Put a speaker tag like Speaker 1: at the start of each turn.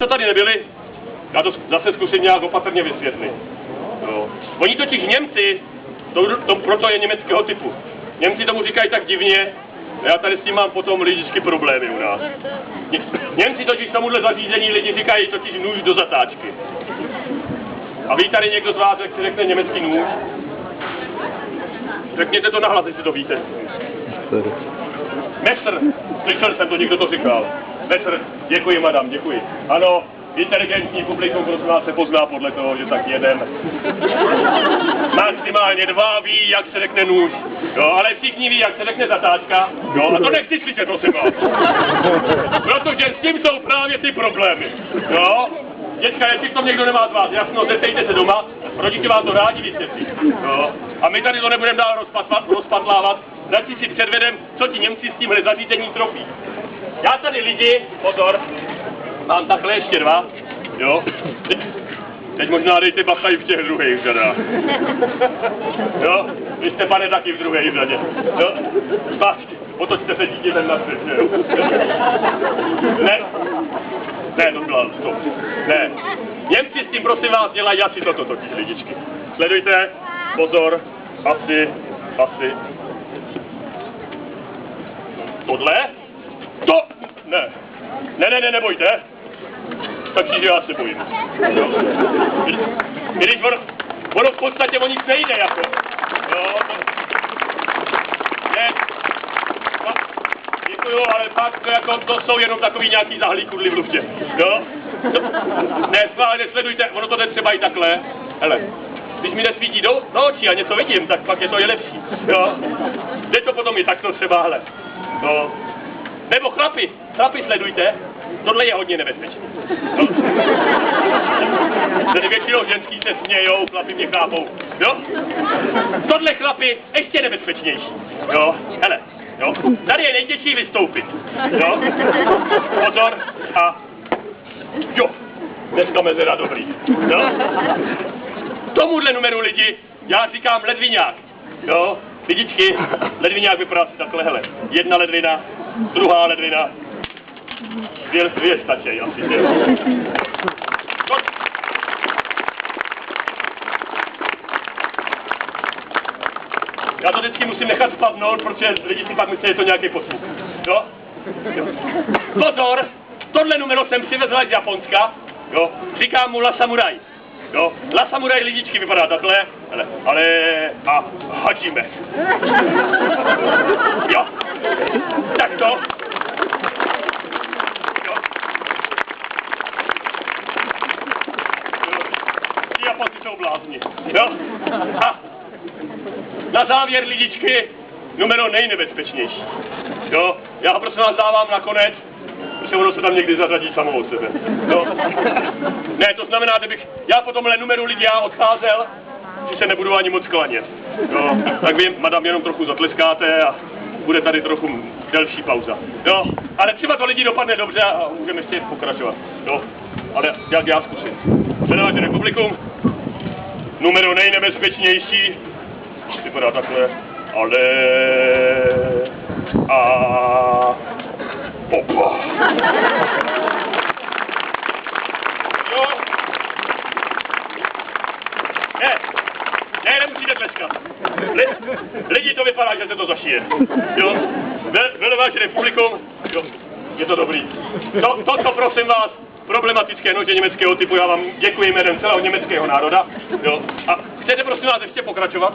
Speaker 1: Co tady nebyli, já to zase zkusím nějak opatrně vysvětlit. No. Oni totiž Němci, proto je německého typu. Němci tomu říkají tak divně, já tady s tím mám potom lidičky problémy u nás. Němci totiž tomuhle zařízení lidi říkají totiž nůž do zatáčky. A ví tady někdo z vás, jak si řekne německý nůž? Řekněte to nahlas, jestli to víte. Messer, slyšel jsem to, někdo to říkal. Messer, děkuji madam, děkuji. Ano, inteligentní publikum, prosím vás, se pozná podle toho, že tak jeden. Maximálně dva ví, jak se řekne nůž. Jo, ale všichni ví, jak se řekne zatáčka. Jo, a to nechci slyšet, prosím vás. Protože s tím jsou právě ty problémy. Jo, dětka, jestli v tom někdo nemá z vás jasno, zeptejte se doma, rodiče vám to rádi vysvětlí. Jo, a my tady to nebudeme dál rozpatlávat, radši si předvedem, co ti Němci s tímhle zařízením trofí. Já tady lidi, pozor, mám takhle ještě dva, jo. Teď možná dejte bacha i v těch druhých řadách. Jo, vy jste, pane, taky v druhé řadě. Jo, zpátky, otočte se dítětem na svět, jo. Ne, to byla, stop. Ne. Němci s tím, prosím vás, dělají asi toto totiž, lidičky. Sledujte, pozor, asi. Tohle? To? Ne, nebojte. Takže já se bojím. Jo. Když ono v podstatě o nic nejde, jako. Jo, ne. Děkuju, ale fakt, jako, to jsou jenom takový nějaký zahlí kudly v luftě. Jo? Ne, schválně, sledujte, ono to jde třeba i takhle. Hele, když mi nesvítí do očí a něco vidím, tak pak je to lepší. Jo? Jde to potom i takto třeba, hele. No. Nebo chlapi, sledujte, tohle je hodně nebezpečné. No. Tady většinou ženský se smějou, chlapi mě chápou. Jo? Tohle chlapi ještě nebezpečnější. Jo? Hele, jo? Tady je nejtěžší vystoupit. Jo? Pozor a jo, dneska mezera dobrý. Jo? Tomuhle numeru lidi já říkám ledviňák. Jo? Lidičky, ledviňák vypadá takhle, hele. Jedna ledvina, druhá ledvina. Dvě stačí asi. Já to vždycky musím nechat spadnout, protože lidi si pak myslí, že je to nějaký posluch. Jo? Pozor, tohle numero jsem přivezl z Japonska, jo? Říkám mu La Samurai. Jo? La Samurai lidičky vypadá takhle, ale a hadžíme. Jo? Tak to. Jo? Ti Japonci jsou blázni. Jo? A na závěr lidičky numero nejnebezpečnější. Jo? Já ho prosím vás dávám nakonec, protože ono se tam někdy zařadí samo od sebe. Jo? Ne, to znamená, kdybych já po tomhle numeru lidi já odcházel, že se nebudu ani moc klanět. Jo? Tak vy, madam, jenom trochu zatleskáte a bude tady trochu delší pauza. Jo? Ale třeba to lidi dopadne dobře a můžeme ještě pokračovat. Jo? Ale jak já zkusím. Sledujte republikum, numero nejnebezpečnější, vypadá takhle, ale a opa. Jo? Ne, nemusíte tleskat. Lidi to vypadá, že se to zašije. Jo? Vele vážené publikum, jo, je to dobrý. To prosím vás, problematické nože německého typu, já vám děkuji jménem celého německého národa. Jo? A chcete prosím vás ještě pokračovat?